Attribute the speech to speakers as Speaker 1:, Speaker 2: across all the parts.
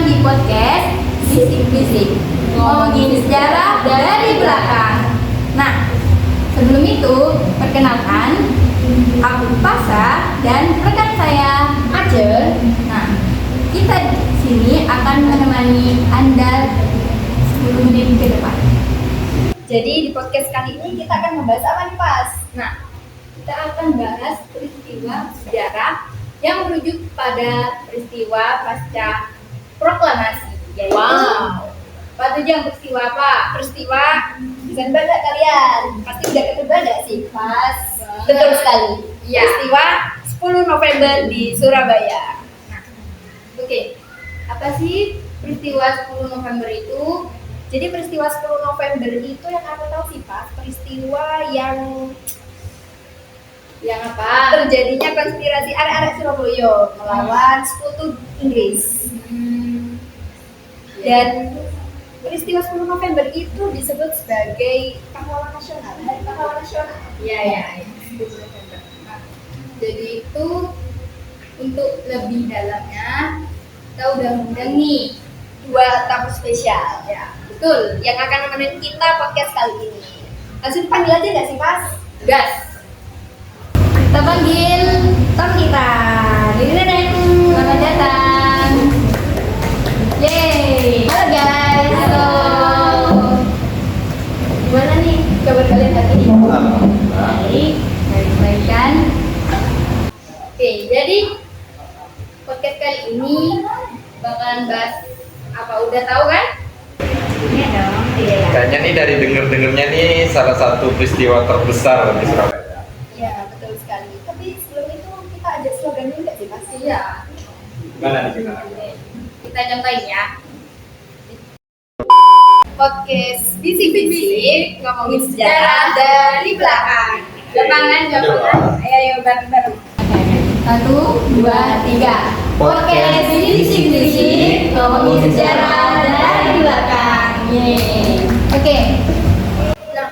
Speaker 1: di podcast Bisik-Bisik, ngomongin sejarah dari belakang. Nah, sebelum itu, perkenalkan, aku Pasa dan rekan saya Acel. Nah, kita di sini akan menemani Anda 10 menit ke depan.
Speaker 2: Jadi di podcast kali ini kita akan membahas apa nih, Pas?
Speaker 1: Nah, kita akan bahas peristiwa sejarah yang merujuk pada peristiwa pasca proklamasi. Yaitu, Pak Tujang, peristiwa apa?
Speaker 2: Peristiwa Desember nggak kalian? Pasti udah ketebak nggak sih, Pas?
Speaker 1: Banget.
Speaker 2: Betul sekali.
Speaker 1: Iya.
Speaker 2: Peristiwa 10 November di Surabaya.
Speaker 1: Nah, oke. Apa sih peristiwa 10 November itu?
Speaker 2: Jadi peristiwa 10 November itu yang aku tahu sih, Pas, peristiwa yang
Speaker 1: Yang apa?
Speaker 2: terjadinya konspirasi arek-arek Surabaya melawan sekutu Inggris. Dan peristiwa 10 November itu disebut sebagai pahlawan nasional, hari pahlawan nasional.
Speaker 1: Iya, ya. 10 November. Nah, jadi itu untuk lebih dalamnya kita udah undang nih.
Speaker 2: Dua tamu spesial,
Speaker 1: Ya, betul.
Speaker 2: yang akan nemenin kita podcast kali ini. Langsung panggil aja nggak sih, Pas?
Speaker 1: Gas. Kita panggil tamu kita. Dideng. Selamat datang. Yeay. Halo guys. Halo. Gimana nih kabar kalian hari ini? Baik. Baik kan? Oke, jadi podcast kali ini bakalan bahas apa, udah tahu kan? Iya dong. Iya.
Speaker 3: Kayaknya nih dari denger-dengernya nih salah satu peristiwa terbesar di Surabaya.
Speaker 2: Iya, betul sekali. Tapi sebelum itu kita ada slogannya nggak sih, Pas?
Speaker 1: Iya.
Speaker 3: Gimana nih gimana?
Speaker 1: Kita contohin ya.
Speaker 2: Podcast bisik-bisik ngomongin sejarah dari belakang.
Speaker 1: Gapangan.
Speaker 2: Ayo bareng-bareng.
Speaker 1: Satu, dua, tiga. Podcast bisik-bisik ngomongin sejarah dari belakang. Yeay. Oke. Nah,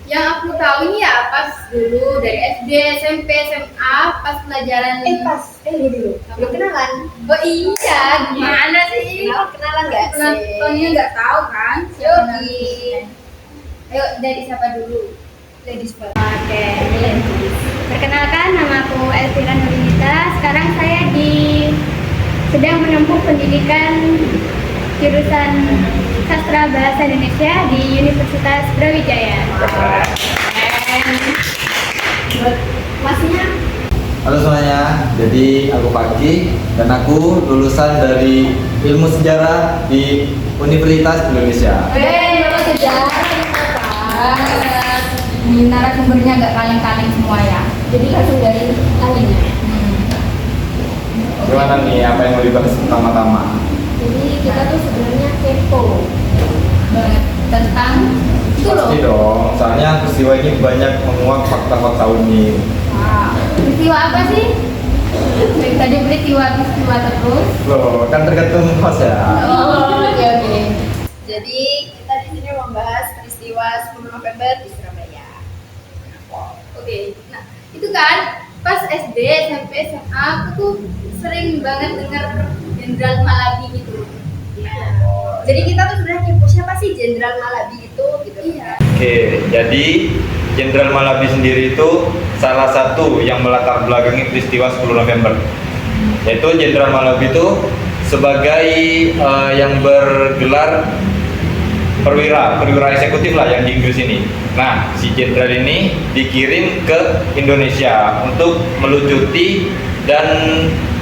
Speaker 1: yang aku tahu ini ya pas dulu dari SD, SMP, SMA, pas pelajaran.
Speaker 2: Pas, ini dulu. Belum kenalan.
Speaker 1: Oh iya, gimana sih?
Speaker 2: Kenalan nggak sih?
Speaker 1: Penontonnya nggak tahu kan? Siapa namanya? Ayo dari siapa dulu?
Speaker 2: Ladies first.
Speaker 4: Oke, perkenalkan nama aku Elvira Nurita. Sekarang saya sedang menempuh pendidikan jurusan Sastra Bahasa Indonesia di Universitas Brawijaya.
Speaker 2: Masnya
Speaker 3: Halo semuanya, jadi aku Pagi dan aku lulusan dari Ilmu Sejarah di Universitas Indonesia.
Speaker 1: Bapak sejarah ini narasumbernya nggak kaleng-kaleng semua ya.
Speaker 2: jadi langsung dari tanya.
Speaker 3: Gimana nih, apa yang mau dibahas pertama-tama?
Speaker 2: Jadi kita tuh sebenarnya kepo.
Speaker 1: Banget tentang itu loh.
Speaker 3: Pasti dong, soalnya peristiwa ini banyak menguak fakta-fakta unik.
Speaker 1: Wow. Peristiwa apa sih? Dari tadi peristiwa terus.
Speaker 3: Loh, kan tergantung host ya.
Speaker 1: Oh, oke.
Speaker 2: Jadi kita di sini membahas peristiwa 10 November di Surabaya.
Speaker 1: Oke. Nah, itu kan pas SD, SMP, SMA aku tuh sering banget dengar Jenderal Malabi gitu.
Speaker 2: Jadi kita tuh sebenarnya kepo siapa sih Jenderal Malabi itu gitu.
Speaker 1: Iya.
Speaker 3: Oke, jadi Jenderal Malabi sendiri itu salah satu yang melatar belakangi peristiwa 10 November. Yaitu Jenderal Malabi itu sebagai yang bergelar perwira eksekutif lah yang di Inggris ini. Nah, si jenderal ini dikirim ke Indonesia untuk melucuti dan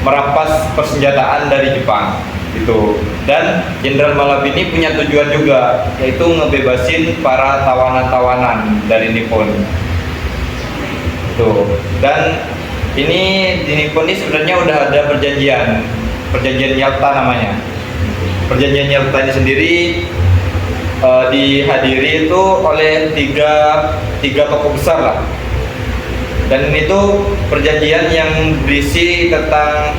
Speaker 3: merampas persenjataan dari Jepang gitu. Dan Jenderal Malabi ini punya tujuan juga, yaitu ngebebasin para tawanan-tawanan dari Nippon. Tuh. Dan ini di Nippon ini sebenarnya udah ada perjanjian Yalta namanya. Perjanjian Yalta ini sendiri dihadiri itu oleh tiga tokoh besar lah. Dan itu perjanjian yang berisi tentang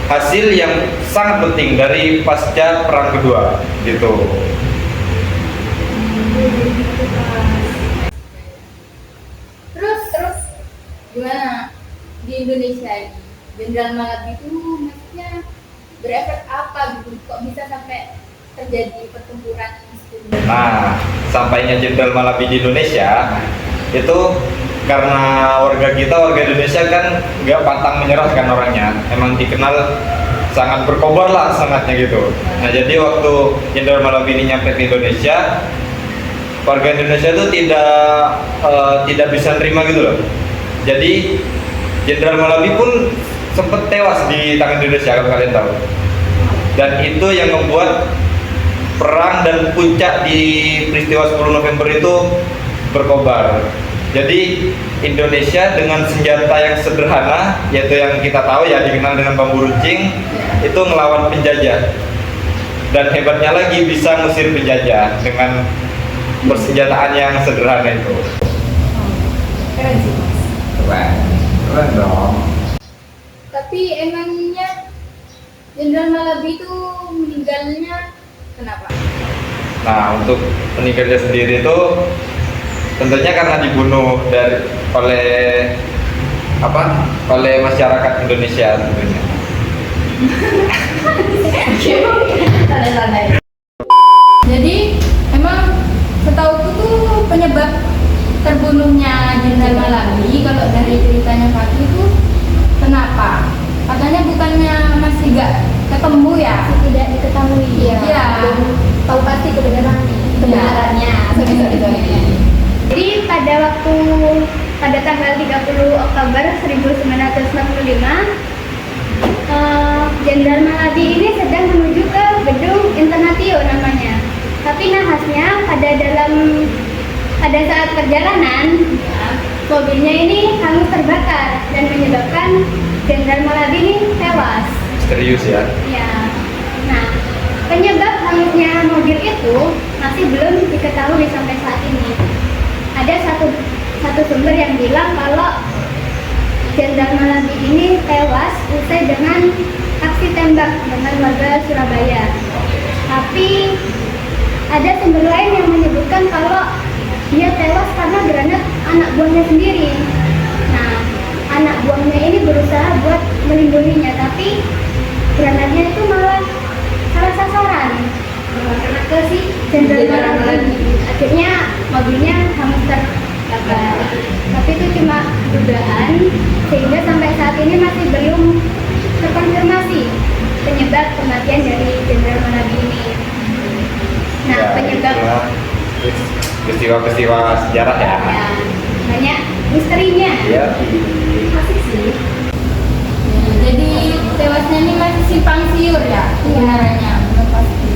Speaker 3: hasil yang sangat penting dari pasca Perang Kedua gitu.
Speaker 1: Terus gimana di Indonesia ini? Jenderal Malabi itu maksudnya
Speaker 2: berefek apa gitu? Kok bisa sampai terjadi pertempuran itu?
Speaker 3: Nah, sampainya Jenderal Malabi di Indonesia itu karena warga Indonesia kan nggak pantang menyerah kan orangnya, emang dikenal sangat berkobar lah sangatnya gitu. Nah jadi waktu Jenderal Malabi ini nyampe ke Indonesia, warga Indonesia itu tidak bisa nerima gitu loh. Jadi Jenderal Malabi pun sempat tewas di tangan Indonesia kalau kalian tahu. Dan itu yang membuat perang dan puncak di peristiwa 10 November itu berkobar. Jadi Indonesia dengan senjata yang sederhana, yaitu yang kita tahu ya dikenal dengan bambu runcing, itu melawan penjajah. Dan hebatnya lagi bisa ngusir penjajah dengan persenjataan yang sederhana itu.
Speaker 2: Keren sih Mas.
Speaker 3: Keren dong.
Speaker 2: Tapi emangnya Jenderal Malabi itu meninggalnya kenapa?
Speaker 3: Nah untuk meninggalnya sendiri itu tentunya karena dibunuh oleh masyarakat Indonesia tentunya.
Speaker 1: Santai-santai. Jadi emang setauku tuh penyebab terbunuhnya Jenderal Malabi kalau dari ceritanya Fakih itu kenapa? Katanya bukannya masih gak ketemu ya?
Speaker 4: Tidak diketahui.
Speaker 1: Iya.
Speaker 2: Tahu pasti kebenarannya.
Speaker 1: Sorry.
Speaker 4: Jadi pada tanggal 30 Oktober 1945, Jenderal Malabi ini sedang menuju ke gedung Internatio namanya. Tapi nahasnya pada saat perjalanan, mobilnya ini hangus terbakar dan menyebabkan Jenderal Malabi ini tewas.
Speaker 3: Serius ya?
Speaker 4: Ya. Nah, penyebab hangusnya mobil itu masih belum diketahui sampai saat ini. Ada satu sumber yang bilang kalau Jenderal Malabi ini tewas usai dengan aksi tembak dengan warga Surabaya. Tapi ada sumber lain yang menyebutkan kalau dia tewas karena granat anak buahnya sendiri. Nah, anak buahnya ini berusaha buat melindunginya, tapi granatnya itu malah salah sasaran. Kena ke si Jenderal Malabi. Akhirnya mobilnya hangus terbakar. Tapi itu cuma dugaan, sehingga sampai saat ini masih belum terkonfirmasi penyebab kematian dari Jenderal Malabi ini. Nah,
Speaker 3: Ya,
Speaker 4: penyebab
Speaker 3: itulah peristiwa-peristiwa sejarah ya.
Speaker 4: ya, banyak misterinya.
Speaker 3: Iya.
Speaker 2: Asik sih.
Speaker 1: Jadi tewasnya ini masih simpang siur ya kebenarannya, belum pasti.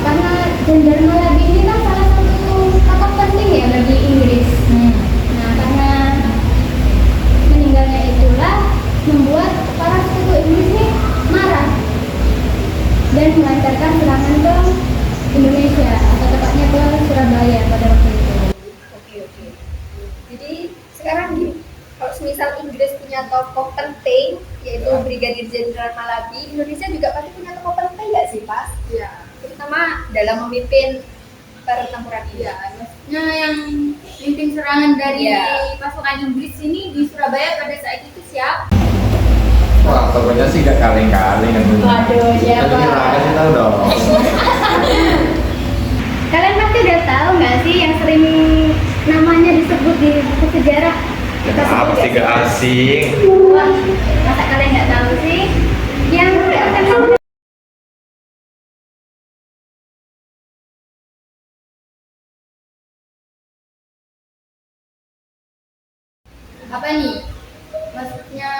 Speaker 4: Karena Jenderal Malabi ini kan salah satu tokoh penting ya bagi Inggris. Nah, karena meninggalnya itulah membuat para sekutu Inggris ini marah dan melancarkan serangan ke Indonesia, atau tepatnya ke Surabaya pada waktu itu.
Speaker 2: Oke. Jadi sekarang gini, kalau misal Inggris punya tokoh penting yaitu Brigadir Jenderal Malabi, Indonesia juga pasti punya tokoh penting nggak sih, Pas? Iya. Terutama dalam memimpin pertempuran ini.
Speaker 1: Ya, maksudnya yang pimpin serangan dari
Speaker 2: Iya.
Speaker 1: pasukan Inggris ini di Surabaya pada saat itu siapa?
Speaker 3: Wah, pokoknya sih gak kaleng-kaleng kan.
Speaker 1: Waduh, siapa?
Speaker 3: Kasih tahu dong.
Speaker 4: Kalian pasti udah tahu nggak sih yang sering namanya disebut di buku sejarah? Kita sebut
Speaker 3: Apa sih
Speaker 4: nggak
Speaker 3: gak asing?
Speaker 4: Wah, masa kalian nggak tahu sih? Yang terkenal
Speaker 1: Apa nih? Maksudnya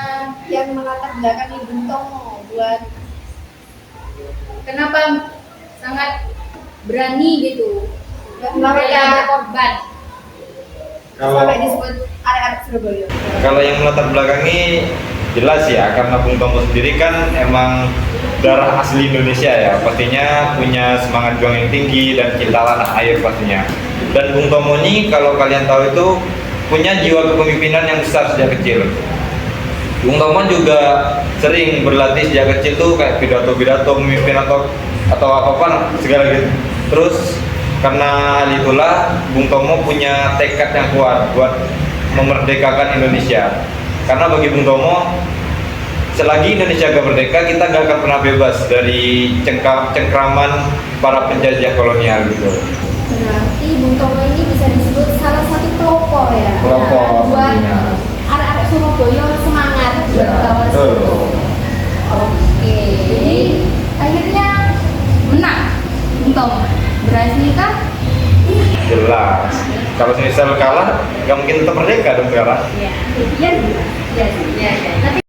Speaker 2: Yang melatar belakangi Bung Tomo buat
Speaker 1: kenapa sangat berani gitu
Speaker 2: sampai
Speaker 1: membela korban?
Speaker 3: Kalau
Speaker 2: sampai disebut arek-arek Surabaya.
Speaker 3: kalau yang melatar belakangi jelas ya, karena Bung Tomo sendiri kan emang darah asli Indonesia ya, pastinya punya semangat juang yang tinggi dan cinta tanah air pastinya. Dan Bung Tomo ini kalau kalian tahu itu punya jiwa kepemimpinan yang besar sejak kecil. Bung Tomo juga sering berlatih sejak kecil tuh kayak pidato-pidato memimpin atau apa segala gitu. Terus karena hal itulah Bung Tomo punya tekad yang kuat buat memerdekakan Indonesia. Karena bagi Bung Tomo selagi Indonesia gak merdeka, kita gak akan pernah bebas dari cengkraman para penjajah kolonial gitu.
Speaker 2: Berarti Bung Tomo ini bisa disebut salah satu pelopor ya.
Speaker 3: Pelopor,
Speaker 2: buat
Speaker 3: tentunya.
Speaker 2: arek-arek Surabaya semangat buat
Speaker 3: Ya,
Speaker 2: kawal
Speaker 3: betul.
Speaker 2: situ. Oke.
Speaker 1: Jadi akhirnya menang. Bung Tomo berhasil kah?
Speaker 3: Jelas. Kalau misal kalah, gak mungkin tetap merdeka dong sekarang.
Speaker 2: Iya. Iya. Iya. Iya. Tapi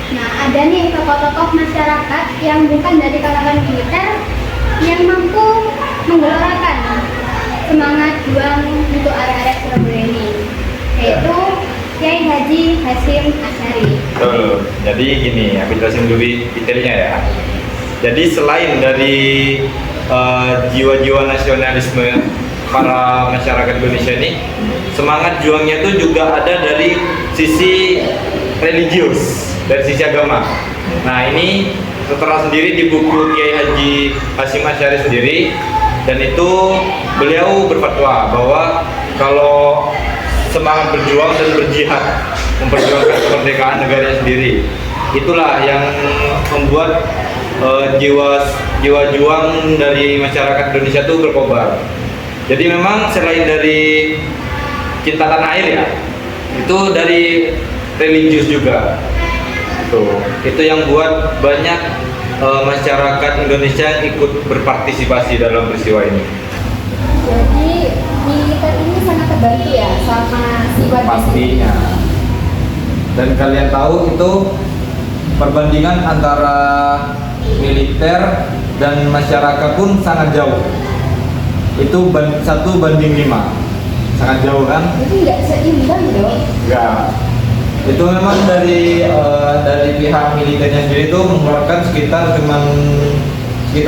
Speaker 4: Nah, ada nih tokoh-tokoh masyarakat yang bukan dari kalangan militer yang mampu menggelorakan semangat juang untuk arek-arek Surabaya ini, yaitu Kiai Haji Hasyim Asy'ari.
Speaker 3: Betul. Jadi gini, aku jelasin dulu detailnya ya. Jadi selain dari jiwa-jiwa nasionalisme para masyarakat Indonesia ini, semangat juangnya itu juga ada dari sisi religius, dari sisi agama. Nah ini tertera sendiri di buku Kiai Haji Hasyim Asy'ari sendiri, dan itu beliau berfatwa bahwa kalau semangat berjuang dan berjihad memperjuangkan kemerdekaan negara sendiri, itulah yang membuat jiwa juang dari masyarakat Indonesia itu berkobar. Jadi memang selain dari cinta tanah air ya, itu dari religius juga. Itu yang buat banyak masyarakat Indonesia ikut berpartisipasi dalam peristiwa ini.
Speaker 2: jadi militer ini sangat terbantu ya sama si warga sini.
Speaker 3: Pastinya. Dan kalian tahu itu perbandingan antara militer dan masyarakat pun sangat jauh. Itu 1 banding 5, sangat jauh kan?
Speaker 2: Itu nggak seimbang dong.
Speaker 3: Enggak. Itu memang dari pihak militernya sendiri itu mengeluarkan sekitar 20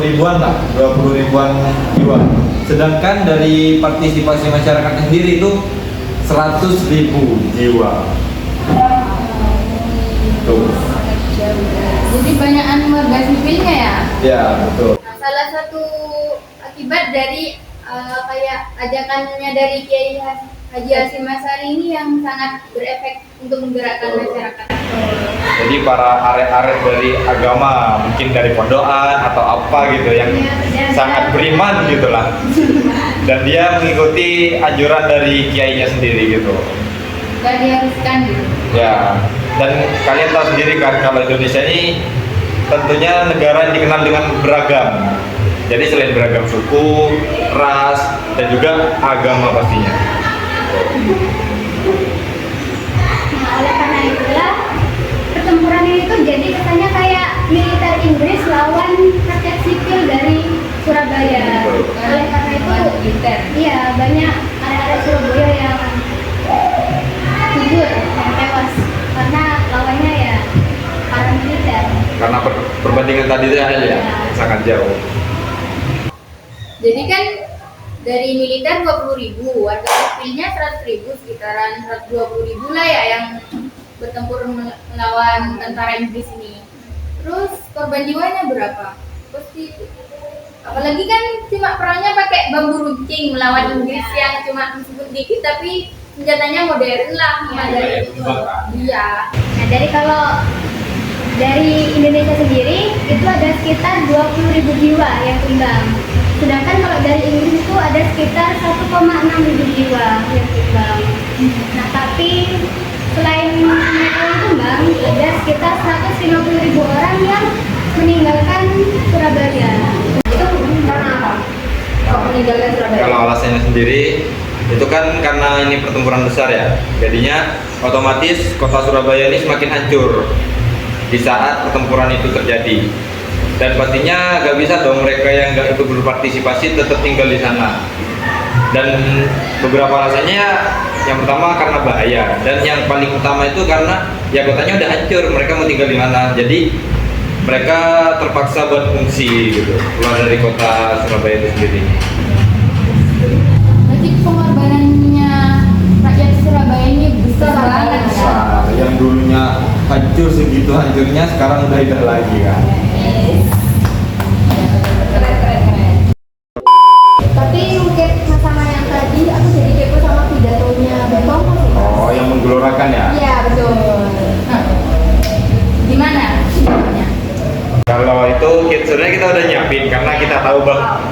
Speaker 3: ribuan lah, 20 ribuan jiwa. Sedangkan dari partisipasi masyarakat sendiri itu 100.000 jiwa. Tuh.
Speaker 1: Jadi banyakan warga sipilnya ya.
Speaker 3: Ya, betul.
Speaker 2: Nah, salah satu akibat dari kayak ajakannya dari Kiai Haji Hasyim Asy'ari ini yang sangat berefek untuk menggerakkan masyarakat.
Speaker 3: Jadi para arek-arek dari agama, mungkin dari pondokan atau apa gitu yang sangat beriman gitulah. Dan dia mengikuti anjuran dari kiainya sendiri gitu.
Speaker 1: Gak diharuskan gitu.
Speaker 3: Ya, dan kalian tahu sendiri kan kalau Indonesia ini tentunya negara yang dikenal dengan beragam. Jadi selain beragam suku, ras, dan juga agama pastinya.
Speaker 4: Nah, oleh karena itulah pertempuran itu jadi kesannya kayak militer Inggris lawan rakyat sipil dari Surabaya. Oleh karena itu,
Speaker 1: Militer.
Speaker 4: iya banyak arek-arek Surabaya yang gugur, yang tewas karena lawannya ya para militer.
Speaker 3: Karena perbandingan tadi itu ya sangat jauh.
Speaker 2: Jadi kan dari militer 20.000, warga sipilnya 100.000, sekitaran 120.000 lah ya yang bertempur melawan tentara Inggris ini. Terus korban jiwanya berapa? Pasti, apalagi kan cuma perangnya pakai bambu runcing melawan Inggris yang cuma meskipun dikit tapi senjatanya modern lah. Dari iya.
Speaker 4: Nah, dari Indonesia sendiri itu ada sekitar 20.000 jiwa yang tumbang. Sedangkan kalau dari Inggris itu ada sekitar 1,6 jiwa yang tumbang. Nah, tapi selain mereka yang tumbang, ada sekitar 150.000 orang yang meninggalkan Surabaya.
Speaker 2: Itu karena apa? Kok meninggalkan Surabaya?
Speaker 3: Kalau alasannya sendiri itu kan karena ini pertempuran besar ya, jadinya otomatis kota Surabaya ini semakin hancur di saat pertempuran itu terjadi. Dan pastinya gak bisa dong mereka yang gak ikut berpartisipasi tetap tinggal di sana. Dan beberapa alasannya, yang pertama karena bahaya, dan yang paling utama itu karena ya kotanya udah hancur, mereka mau tinggal di mana. Jadi mereka terpaksa buat fungsi gitu, keluar dari kota Surabaya itu sendiri.
Speaker 1: Berarti pengorbanannya rakyat Surabaya ini besar banget.
Speaker 3: Besar, yang dulunya hancur segitu hancurnya, sekarang udah indah lagi kan.
Speaker 1: Keren, keren, keren.
Speaker 2: Tapi mungkin sama yang tadi aku jadi kepo sama pidatonya Bang Tomo sih.
Speaker 3: Oh, yang menggelorakan ya?
Speaker 2: Iya betul.
Speaker 1: Nah, gimana pidatonya?
Speaker 3: Kalau itu sebenarnya kita udah nyiapin karena kita tahu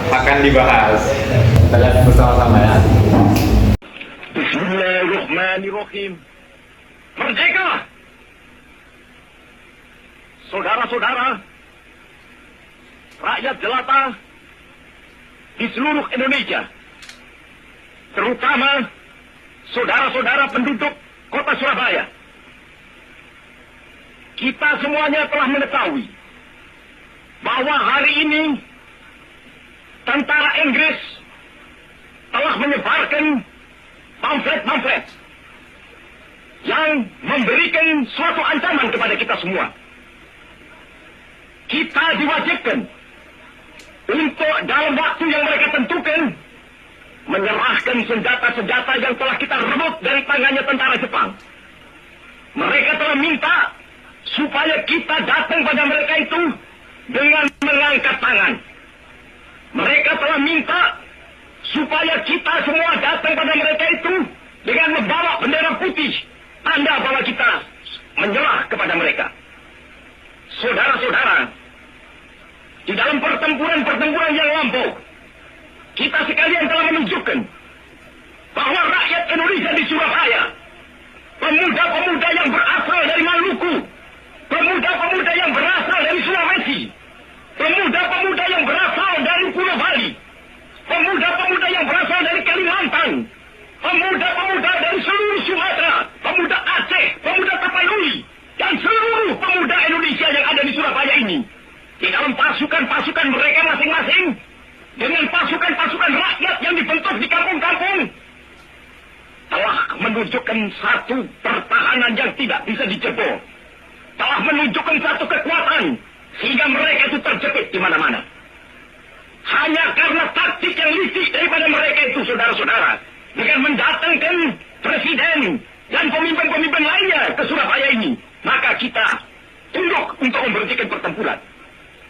Speaker 3: akan dibahas. Kita lihat bersama-sama ya.
Speaker 5: Bismillahirrahmanirrahim. Merdeka! Saudara-saudara, rakyat jelata di seluruh Indonesia, terutama saudara-saudara penduduk kota Surabaya, kita semuanya telah mengetahui bahwa hari ini tentara Inggris telah menyebarkan pamflet-pamflet yang memberikan suatu ancaman kepada kita semua. Kita diwajibkan untuk dalam waktu yang mereka tentukan menyerahkan senjata-senjata yang telah kita rebut dari tangannya tentara Jepang. Mereka telah minta supaya kita datang pada mereka itu dengan mengangkat tangan. Mereka telah minta supaya kita semua datang pada mereka itu dengan membawa bendera putih, tanda bahwa kita menyerah kepada mereka. Saudara-saudara, di dalam pertempuran-pertempuran yang lampau, kita sekalian telah menunjukkan bahwa rakyat Indonesia di Surabaya, pemuda-pemuda yang berasal dari Maluku, pemuda-pemuda yang berasal dari Sulawesi, pemuda-pemuda yang berasal dari Pulau Bali, pemuda-pemuda yang berasal dari Kalimantan, pemuda-pemuda dari seluruh Sumatera, pemuda Aceh, pemuda Tapanuli, dan seluruh pemuda Indonesia yang ada di Surabaya ini, di dalam pasukan-pasukan mereka masing-masing, dengan pasukan-pasukan rakyat yang dibentuk di kampung-kampung, telah menunjukkan satu pertahanan yang tidak bisa dijebol, telah menunjukkan satu kekuatan sehingga mereka itu terjepit di mana-mana. Hanya karena taktik yang licik daripada mereka itu, saudara-saudara, dengan mendatangkan presiden dan pemimpin-pemimpin lainnya ke Surabaya ini, maka kita tunduk untuk memberhentikan pertempuran.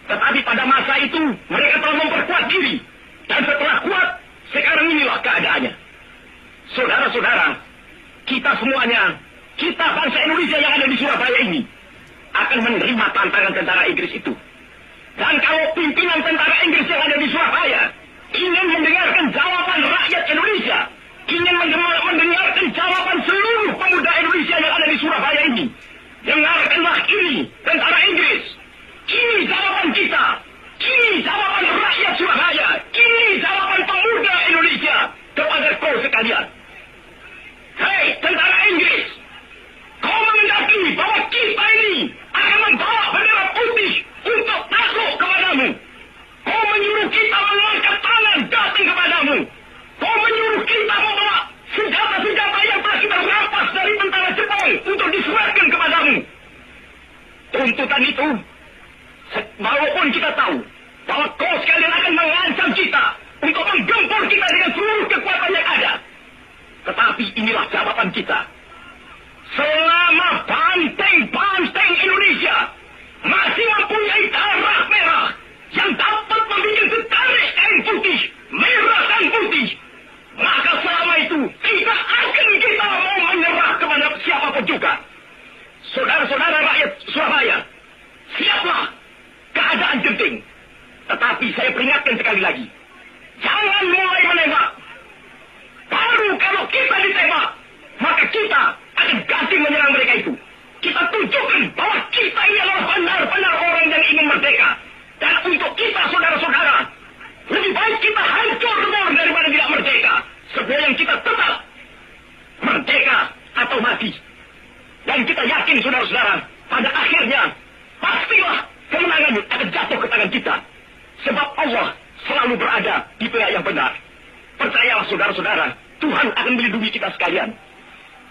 Speaker 5: Tetapi pada masa itu mereka telah memperkuat diri, dan setelah kuat, sekarang inilah keadaannya. Saudara-saudara, kita semuanya, kita bangsa Indonesia yang ada di Surabaya ini, akan menerima tantangan tentara Inggris itu. Dan kalau pimpinan tentara Inggris yang ada di Surabaya ingin mendengarkan jawaban rakyat Indonesia, ingin mendengarkan jawaban seluruh pemuda Indonesia yang ada di Surabaya ini, dengarkanlah ini, tentara Inggris. Ini jawaban kita. Ini jawaban rakyat Surabaya. Ini jawaban pemuda Indonesia kepada kau sekalian. Hei, tentara Inggris, kau mengendaki bahwa kita ini akan membawa bendera putih untuk takluk kepadamu. Kau menyuruh kita mengangkat tangan datang kepadamu. Kau menyuruh kita membawa senjata-senjata yang telah kita rampas dari tentara Jepang untuk diserahkan kepadamu. Tuntutan itu, walaupun kita tahu bahwa kau sekalian akan mengancam kita untuk menggempur kita dengan seluruh kekuatan yang ada, tetapi inilah jawaban kita. Selama banteng-banteng Indonesia masih mempunyai darah merah yang dapat membuat setarik kain putih, merah dan putih, maka selama itu tidak akan kita mau menyerah kepada siapapun juga. Saudara-saudara rakyat Surabaya, siaplah, keadaan genting. Tetapi saya peringatkan sekali lagi, jangan mulai menembak. Baru kalau kita ditembak, maka kita akan ganti menyerang mereka itu. Kita tunjukkan bahwa kita ini adalah benar-benar orang yang ingin merdeka. Dan untuk kita, saudara-saudara, lebih baik kita hancur lebur daripada tidak merdeka. Sebelum kita tetap merdeka atau mati. Dan kita yakin, saudara-saudara, pada akhirnya pastilah kemenangan akan jatuh ke tangan kita. Sebab Allah selalu berada di pihak yang benar. Percayalah, saudara-saudara, Tuhan akan melindungi kita sekalian.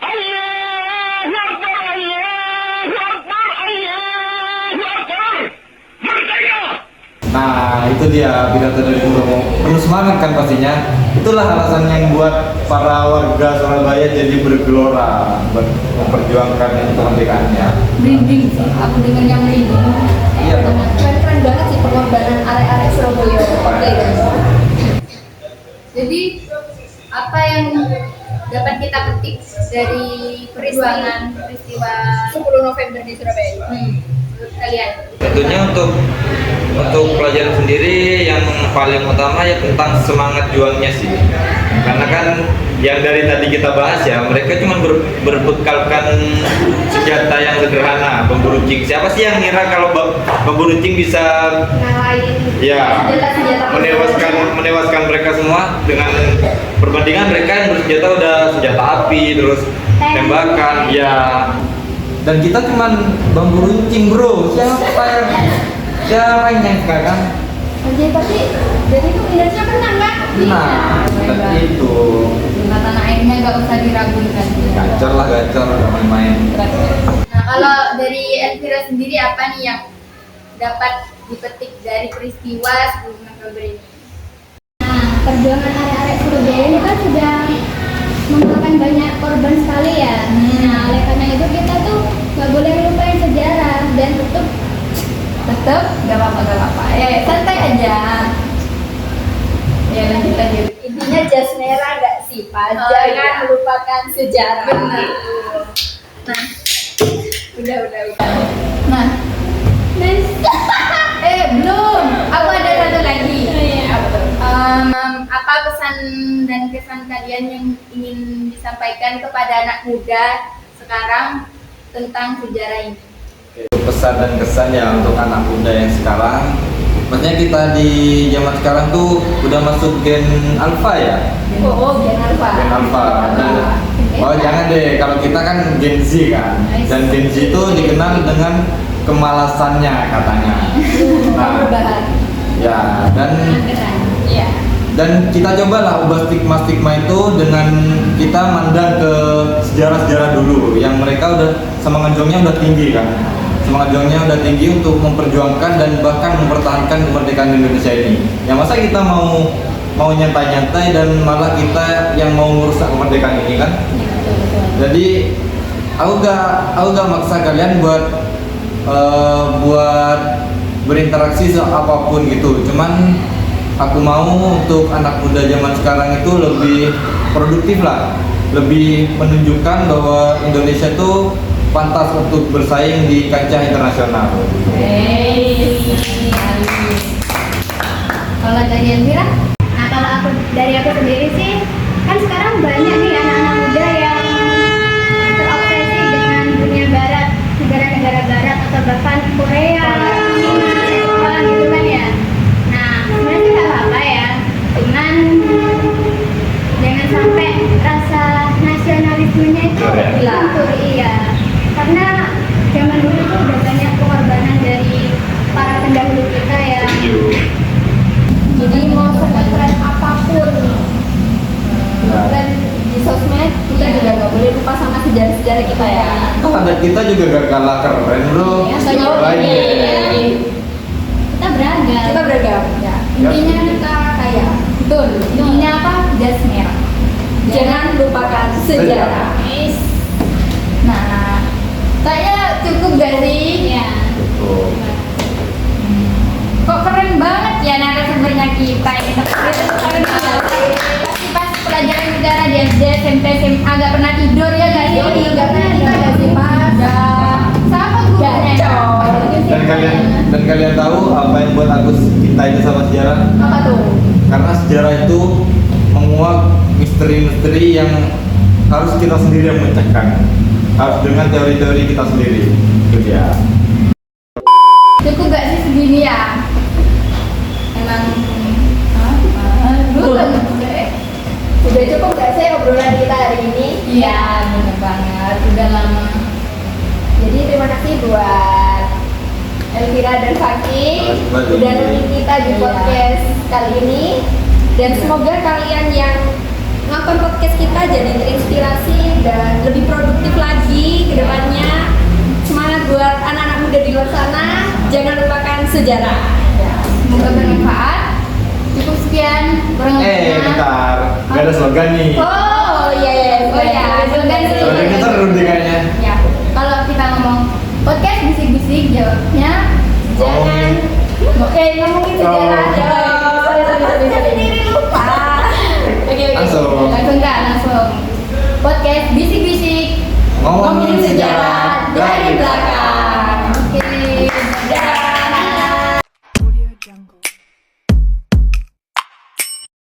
Speaker 5: Allahu Akbar, Allahu Akbar, Allahu Akbar. Merdeka!
Speaker 3: Nah, itu dia pidato dari Bung Tomo. Penuh semangat kan pastinya. Itulah alasan yang buat para warga Surabaya jadi bergelora memperjuangkan kemerdekaannya.
Speaker 1: Merinding sih, aku dengarnya merinding.
Speaker 3: Iya dong.
Speaker 2: Keren banget sih pengorbanan arek-arek Surabaya. Oke guys. Jadi apa yang dapat kita petik dari peristiwa 10 November di Surabaya? Menurut kalian?
Speaker 3: Tentunya untuk pelajaran sendiri yang paling utama ya tentang semangat juangnya sih. Karena kan yang dari tadi kita bahas ya, mereka cuma berbekalkan senjata yang sederhana, bambu runcing. Siapa sih yang ngira kalau bambu runcing bisa ya menewaskan mereka semua, dengan perbandingan mereka yang bersenjata udah senjata api, terus tembakan ya. Dan kita cuman bambu runcing bro, siapa yang nyangka kan?
Speaker 1: Oke, tapi jadi itu Indonesia menang kan?
Speaker 3: Nah, itu
Speaker 1: Tanah airnya nggak usah diragukan.
Speaker 3: gacor gak main-main.
Speaker 2: Nah, kalau dari Elvira sendiri apa nih yang dapat dipetik dari peristiwa 10 November ini?
Speaker 4: Nah, perjuangan arek-arek Surabaya ini kan sudah memakan banyak korban sekali ya. Nah, oleh karena itu kita tuh nggak boleh lupain sejarah dan
Speaker 1: Tetap nggak apa-apa. Santai aja. Ya lanjut.
Speaker 2: Intinya jas merah nggak sih Pak?
Speaker 1: Oh,
Speaker 2: Jangan
Speaker 1: iya.
Speaker 2: melupakan sejarah.
Speaker 1: Benar.
Speaker 2: Nah, udah.
Speaker 1: Nah, belum. Aku ada satu lagi. Apa tuh?
Speaker 2: Apa pesan dan kesan kalian yang ingin disampaikan kepada anak muda sekarang tentang sejarah ini?
Speaker 3: Pesan dan kesan ya untuk anak muda yang sekarang, maksudnya kita di zaman sekarang tuh udah masuk gen alpha ya.
Speaker 2: Gen Alpha.
Speaker 3: Gen alpha. Oh jangan deh, kalau kita kan Gen Z kan, dan Gen Z itu dikenal dengan kemalasannya katanya. Nah, ya
Speaker 1: Iya.
Speaker 3: dan kita cobalah ubah stigma itu dengan kita mandang ke sejarah-sejarah dulu yang mereka udah semangat juangnya udah tinggi kan. Semangat juangnya udah tinggi untuk memperjuangkan dan bahkan mempertahankan kemerdekaan Indonesia ini. Ya masa kita mau nyantai-nyantai dan malah kita yang mau merusak kemerdekaan ini kan? Jadi aku gak maksa kalian buat berinteraksi apapun gitu. Cuman aku mau untuk anak muda zaman sekarang itu lebih produktif lah, lebih menunjukkan bahwa Indonesia tuh pantas untuk bersaing di kancah internasional.
Speaker 4: Kalau dari Elvira? Nah, kalau dari aku sendiri sih, kan sekarang banyak nih anak-anak muda yang terobsesi dengan dunia barat, negara-negara barat atau bahkan Korea, Jepang gitu kan ya. Nah, sebenarnya sih nggak apa-apa ya, cuman jangan sampai rasa nasionalismenya itu luntur, iya. Karena zaman dulu itu udah banyak pengorbanan dari para pendahulu kita ya.
Speaker 2: Jadi mau sekeren apapun tren di sosmed, kita juga nggak boleh lupa sama sejarah-sejarah kita ya.
Speaker 3: Adat kita juga gak kalah keren bro.
Speaker 4: Kita beragam.
Speaker 2: Kita beragam. Ya. Intinya kita kaya. Betul. Intinya apa? Jas merah. Jangan lupakan sejarah.
Speaker 1: Nah, kayaknya cukup gak sih?
Speaker 4: Ya.
Speaker 1: Kok keren banget ya narasumbernya kita ini. Keren banget. Pasti pas pelajaran sejarah di SD, SMP, SMA gak pernah tidur ya gak sih?
Speaker 2: Gak pernah tidur gak sih Pak?
Speaker 1: Sama gurunya.
Speaker 3: Dan kalian tahu apa yang buat aku cinta itu sama sejarah?
Speaker 2: Apa tuh?
Speaker 3: Karena sejarah itu menguak misteri-misteri yang harus kita sendiri yang memecahkan, harus dengan teori-teori kita sendiri. Itu dia.
Speaker 1: Cukup gak sih segini ya? Emang
Speaker 2: Udah cukup gak sih obrolan kita hari ini?
Speaker 1: Iya, bener banget. Udah lama.
Speaker 2: Jadi terima kasih buat Elvira dan Faki udah nemenin kita di podcast kali ini, dan semoga kalian yang nonton podcast kita jadi terinspirasi dan lebih produktif lagi ke depannya. Semangat buat anak-anak muda di luar sana, jangan lupakan sejarah. Ya.
Speaker 1: Semoga bermanfaat. Cukup sekian. Kurang lebihnya.
Speaker 3: Bentar. Gak ada slogan nih.
Speaker 1: Oh iya. Slogan dulu.
Speaker 3: Slogannya seru deh kayaknya.
Speaker 1: Ya, kalau kita ngomong podcast bisik-bisik jawabnya
Speaker 3: Ngomongin.
Speaker 1: ngomongin sejarah.